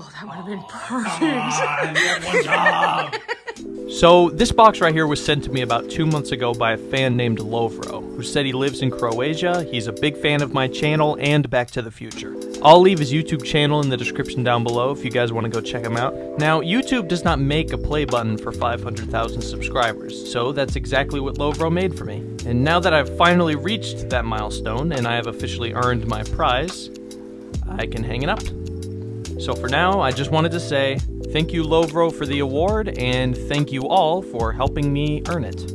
Oh, that would have been perfect. You had one job. So, this box right here was sent to me about 2 months ago by a fan named Lovro, who said he lives in Croatia, he's a big fan of my channel, and Back to the Future. I'll leave his YouTube channel in the description down below if you guys want to go check him out. Now, YouTube does not make a play button for 500,000 subscribers, so that's exactly what Lovro made for me. And now that I've finally reached that milestone, and I have officially earned my prize, I can hang it up. So for now, I just wanted to say, thank you Lovro for the award, and thank you all for helping me earn it.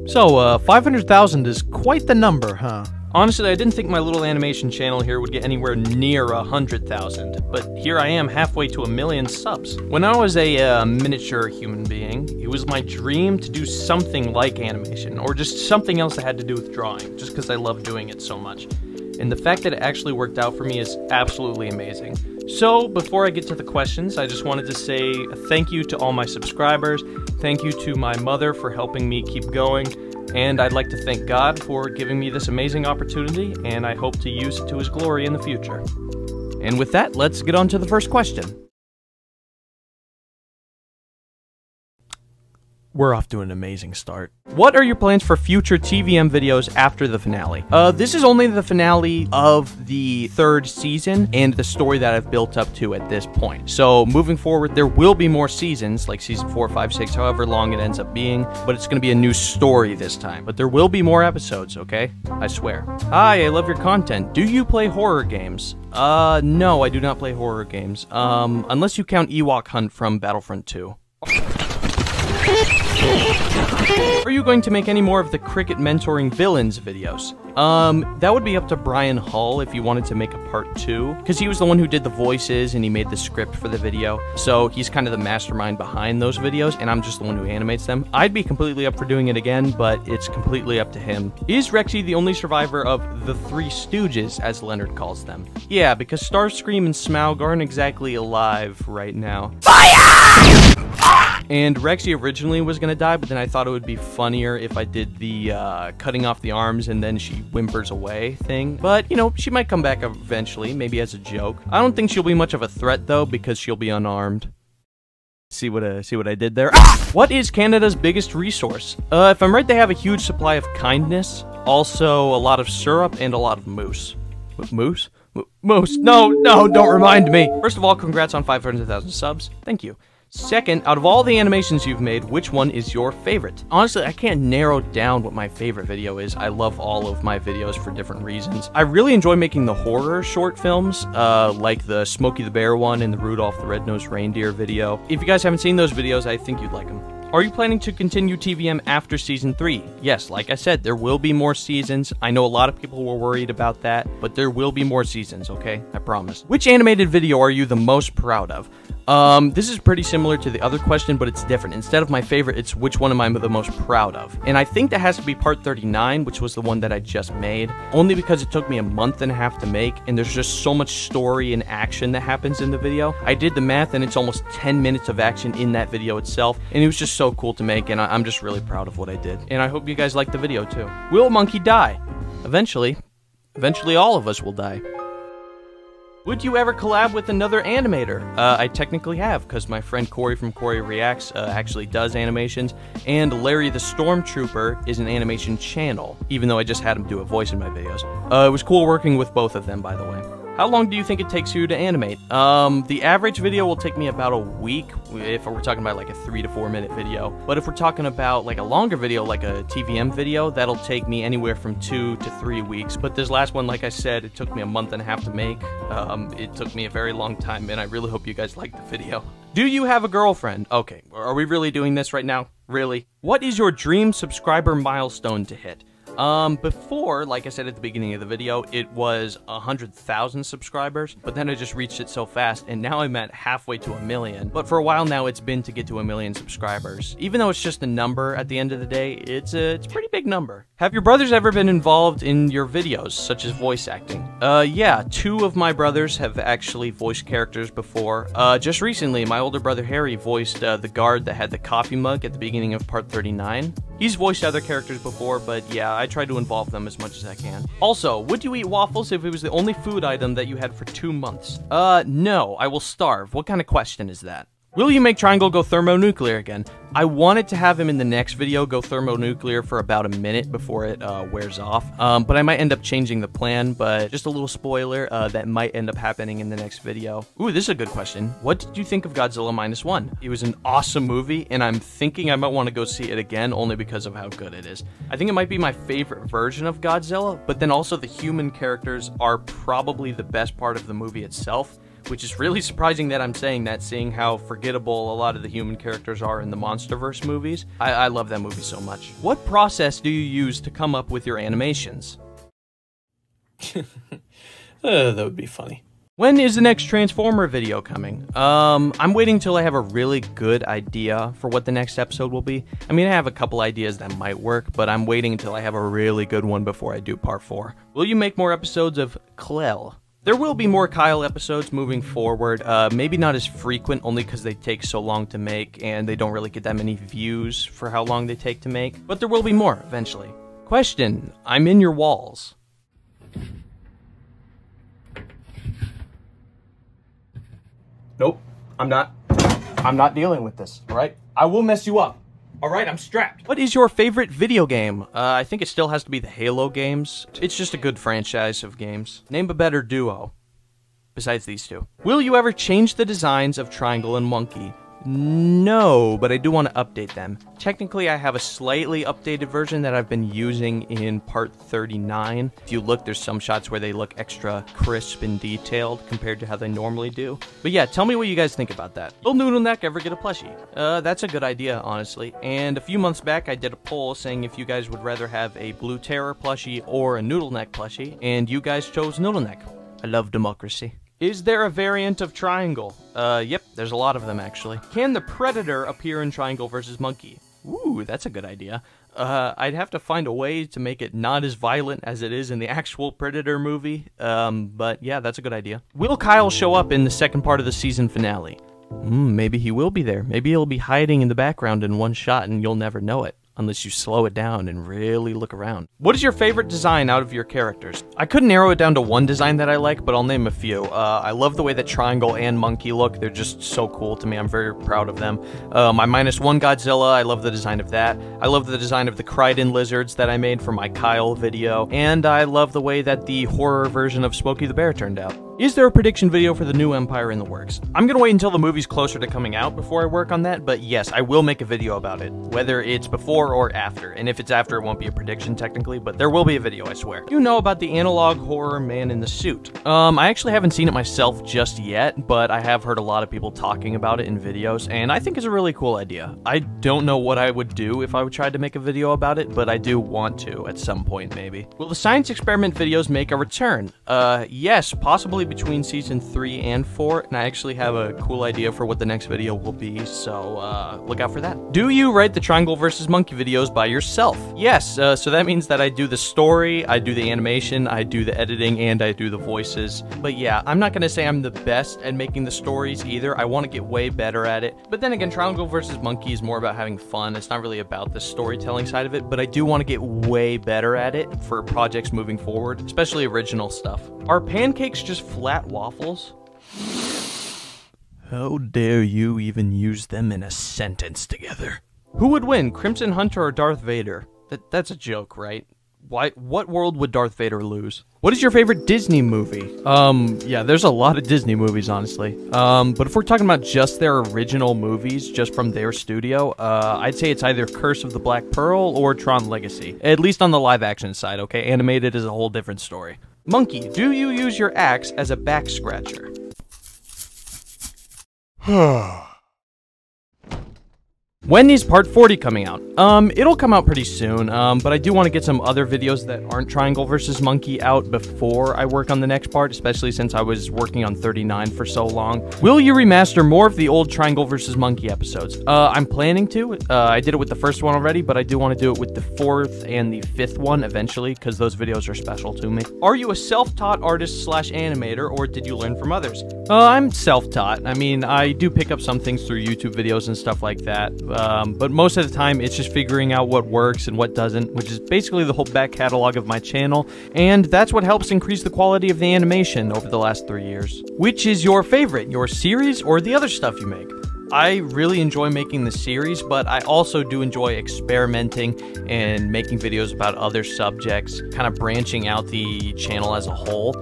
So, 500,000 is quite the number, huh? Honestly, I didn't think my little animation channel here would get anywhere near 100,000, but here I am halfway to 1 million subs. When I was a miniature human being, it was my dream to do something like animation, or just something else that had to do with drawing, just because I love doing it so much. And the fact that it actually worked out for me is absolutely amazing. So, before I get to the questions, I just wanted to say thank you to all my subscribers, thank you to my mother for helping me keep going, and I'd like to thank God for giving me this amazing opportunity, and I hope to use it to His glory in the future. And with that, let's get on to the first question. We're off to an amazing start. What are your plans for future TVM videos after the finale? This is only the finale of the 3rd season and the story that I've built up to at this point. So moving forward, there will be more seasons, like season 4, 5, 6, however long it ends up being, but it's gonna be a new story this time. But there will be more episodes, okay? I swear. Hi, I love your content. Do you play horror games? No, I do not play horror games. Unless you count Ewok Hunt from Battlefront 2. Are you going to make any more of the Cricket mentoring villains videos? That would be up to Brian Hull if you wanted to make a part 2, because he was the one who did the voices and he made the script for the video, so he's kind of the mastermind behind those videos, and I'm just the one who animates them. I'd be completely up for doing it again, but it's completely up to him. Is Rexy the only survivor of the Three Stooges, as Leonard calls them? Yeah, because Starscream and Smaug aren't exactly alive right now. Fire! And Rexy originally was gonna die, but then I thought it would be funnier if I did the cutting off the arms and then she whimpers away thing. But, you know, she might come back eventually, maybe as a joke. I don't think she'll be much of a threat, though, because she'll be unarmed. See what I did there? Ah! What is Canada's biggest resource? If I'm right, they have a huge supply of kindness, also a lot of syrup, and a lot of moose. Moose? Moose? No, don't remind me! First of all, congrats on 500,000 subs. Thank you. Second, out of all the animations you've made, which one is your favorite? Honestly, I can't narrow down what my favorite video is. I love all of my videos for different reasons. I really enjoy making the horror short films, like the Smokey the Bear one and the Rudolph the Red-Nosed Reindeer video. If you guys haven't seen those videos, I think you'd like them. Are you planning to continue TVM after Season 3? Yes, like I said, there will be more seasons. I know a lot of people were worried about that, but there will be more seasons, okay? I promise. Which animated video are you the most proud of? This is pretty similar to the other question, but it's different. Instead of my favorite, it's which one am I the most proud of? And I think that has to be part 39, which was the one that I just made, only because it took me a month and a half to make, and there's just so much story and action that happens in the video. I did the math, and it's almost 10 minutes of action in that video itself, and it was just so cool to make, and I'm just really proud of what I did. And I hope you guys liked the video, too. Will Monkey die? Eventually. Eventually all of us will die. Would you ever collab with another animator? I technically have, because my friend Corey from Corey Reacts actually does animations, and Larry the Stormtrooper is an animation channel, even though I just had him do a voice in my videos. It was cool working with both of them, by the way. How long do you think it takes you to animate? The average video will take me about a week, if we're talking about like a 3 to 4 minute video. But if we're talking about like a longer video, like a TVM video, that'll take me anywhere from 2 to 3 weeks. But this last one, like I said, it took me a month and a half to make. It took me a very long time, and I really hope you guys liked the video. Do you have a girlfriend? Okay, are we really doing this right now? Really? What is your dream subscriber milestone to hit? Before, like I said at the beginning of the video, it was 100,000 subscribers, but then I just reached it so fast, and now I'm at halfway to 1 million. But for a while now, it's been to get to 1 million subscribers. Even though it's just a number at the end of the day, it's a pretty big number. Have your brothers ever been involved in your videos, such as voice acting? Yeah, 2 of my brothers have actually voiced characters before. Just recently, my older brother Harry voiced the guard that had the coffee mug at the beginning of part 39. He's voiced other characters before, but yeah, I try to involve them as much as I can. Also, would you eat waffles if it was the only food item that you had for 2 months? No, I will starve. What kind of question is that? Will you make Triangle go thermonuclear again? I wanted to have him in the next video go thermonuclear for about a minute before it wears off, but I might end up changing the plan, but just a little spoiler, that might end up happening in the next video. Ooh, this is a good question. What did you think of Godzilla Minus One? It was an awesome movie, and I'm thinking I might want to go see it again only because of how good it is. I think it might be my favorite version of Godzilla, but then also the human characters are probably the best part of the movie itself, which is really surprising that I'm saying that, seeing how forgettable a lot of the human characters are in the MonsterVerse movies. I love that movie so much. What process do you use to come up with your animations? That would be funny. When is the next Transformer video coming? I'm waiting till I have a really good idea for what the next episode will be. I mean, I have a couple ideas that might work, but I'm waiting until I have a really good one before I do part 4. Will you make more episodes of Clell? There will be more Kyle episodes moving forward, maybe not as frequent only because they take so long to make and they don't really get that many views for how long they take to make, but there will be more eventually. Question, I'm in your walls. Nope, I'm not dealing with this, alright? I will mess you up. Alright, I'm strapped. What is your favorite video game? I think it still has to be the Halo games. It's just a good franchise of games. Name a better duo. Besides these two. Will you ever change the designs of Triangle and Monkey? No, but I do want to update them. Technically, I have a slightly updated version that I've been using in part 39. If you look, there's some shots where they look extra crisp and detailed compared to how they normally do. But yeah, tell me what you guys think about that. Will Noodle Neck ever get a plushie? That's a good idea, honestly. And a few months back, I did a poll saying if you guys would rather have a Blue Terror plushie or a Noodle Neck plushie, and you guys chose Noodle Neck. I love democracy. Is there a variant of Triangle? Yep, there's a lot of them actually. Can the Predator appear in Triangle vs. Monkey? Ooh, that's a good idea. I'd have to find a way to make it not as violent as it is in the actual Predator movie, but yeah, that's a good idea. Will Kyle show up in the second part of the season finale? Maybe he will be there. Maybe he'll be hiding in the background in one shot and you'll never know it. Unless you slow it down and really look around. What is your favorite design out of your characters? I couldn't narrow it down to one design that I like, but I'll name a few. I love the way that Triangle and Monkey look. They're just so cool to me. I'm very proud of them. My -1 Godzilla, I love the design of that. I love the design of the Kryden lizards that I made for my Kyle video. And I love the way that the horror version of Smokey the Bear turned out. Is there a prediction video for the new Empire in the works? I'm gonna wait until the movie's closer to coming out before I work on that, but yes, I will make a video about it, whether it's before or after. And if it's after, it won't be a prediction technically, but there will be a video, I swear. You know about the analog horror Man in the Suit. I actually haven't seen it myself just yet, but I have heard a lot of people talking about it in videos, and I think it's a really cool idea. I don't know what I would do if I tried to make a video about it, but I do want to at some point, maybe. Will the science experiment videos make a return? Yes, possibly between season 3 and 4, and I actually have a cool idea for what the next video will be, so look out for that. Do you write the Triangle vs. Monkey videos by yourself? Yes, so that means that I do the story, I do the animation, I do the editing, and I do the voices. But yeah, I'm not gonna say I'm the best at making the stories either. I want to get way better at it. But then again, Triangle vs. Monkey is more about having fun. It's not really about the storytelling side of it, but I do want to get way better at it for projects moving forward, especially original stuff. Are pancakes just flat waffles? How dare you even use them in a sentence together? Who would win, Crimson Hunter or Darth Vader? That's a joke, right? What world would Darth Vader lose? What is your favorite Disney movie? Yeah, there's a lot of Disney movies, honestly. But if we're talking about just their original movies, just from their studio, I'd say it's either Curse of the Black Pearl or Tron Legacy. At least on the live action side, okay? Animated is a whole different story. Monkey, do you use your axe as a back scratcher? When is part 40 coming out? It'll come out pretty soon, but I do want to get some other videos that aren't Triangle vs. Monkey out before I work on the next part, especially since I was working on 39 for so long. Will you remaster more of the old Triangle vs. Monkey episodes? I'm planning to. I did it with the first one already, but I do want to do it with the 4th and the 5th one eventually, because those videos are special to me. Are you a self-taught artist / animator, or did you learn from others? I'm self-taught. I mean, I do pick up some things through YouTube videos and stuff like that, but most of the time it's just figuring out what works and what doesn't, which is basically the whole back catalog of my channel, and that's what helps increase the quality of the animation over the last 3 years. Which is your favorite, your series or the other stuff you make? I really enjoy making the series, but I also do enjoy experimenting and making videos about other subjects, kind of branching out the channel as a whole.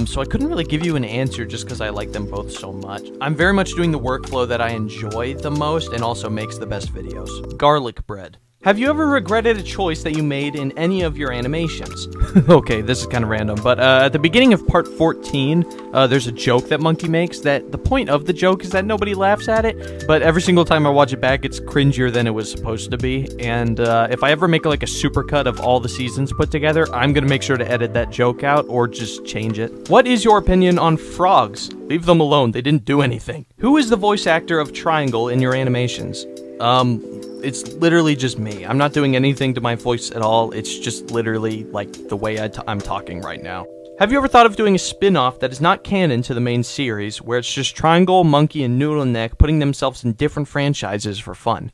So I couldn't really give you an answer just because I like them both so much. I'm very much doing the workflow that I enjoy the most and also makes the best videos. Garlic bread. Have you ever regretted a choice that you made in any of your animations? Okay, this is kind of random, but at the beginning of part 14, there's a joke that Monkey makes that the point of the joke is that nobody laughs at it, but every single time I watch it back, it's cringier than it was supposed to be, and if I ever make like a supercut of all the seasons put together, I'm gonna make sure to edit that joke out or just change it. What is your opinion on frogs? Leave them alone, they didn't do anything. Who is the voice actor of Triangle in your animations? It's literally just me. I'm not doing anything to my voice at all. It's just literally like the way I'm talking right now. Have you ever thought of doing a spin-off that is not canon to the main series, where it's just Triangle, Monkey, and Noodle Neck putting themselves in different franchises for fun?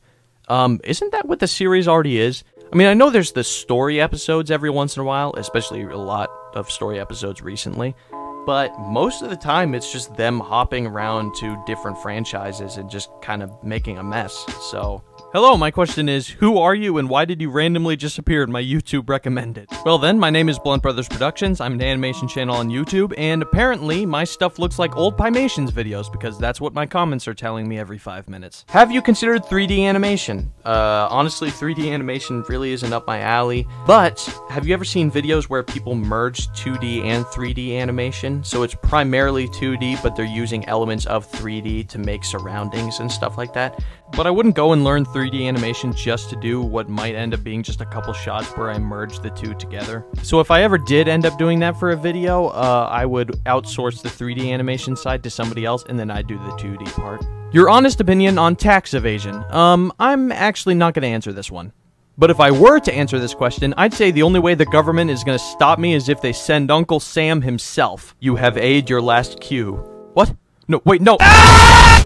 Isn't that what the series already is? I mean, I know there's the story episodes every once in a while, especially a lot of story episodes recently, but most of the time it's just them hopping around to different franchises and just kind of making a mess, so... Hello, my question is, who are you and why did you randomly just appear in my YouTube recommended? Well then, my name is Blunt Brothers Productions, I'm an animation channel on YouTube, and apparently my stuff looks like old Pimations videos because that's what my comments are telling me every 5 minutes. Have you considered 3D animation? Honestly, 3D animation really isn't up my alley, but have you ever seen videos where people merge 2D and 3D animation? So it's primarily 2D, but they're using elements of 3D to make surroundings and stuff like that. But I wouldn't go and learn 3D animation just to do what might end up being just a couple shots where I merge the two together. So if I ever did end up doing that for a video, I would outsource the 3D animation side to somebody else, and then I'd do the 2D part. Your honest opinion on tax evasion? I'm actually not going to answer this one. But if I were to answer this question, I'd say the only way the government is going to stop me is if they send Uncle Sam himself. You have aired your last cue. What? No, wait, no. Ah!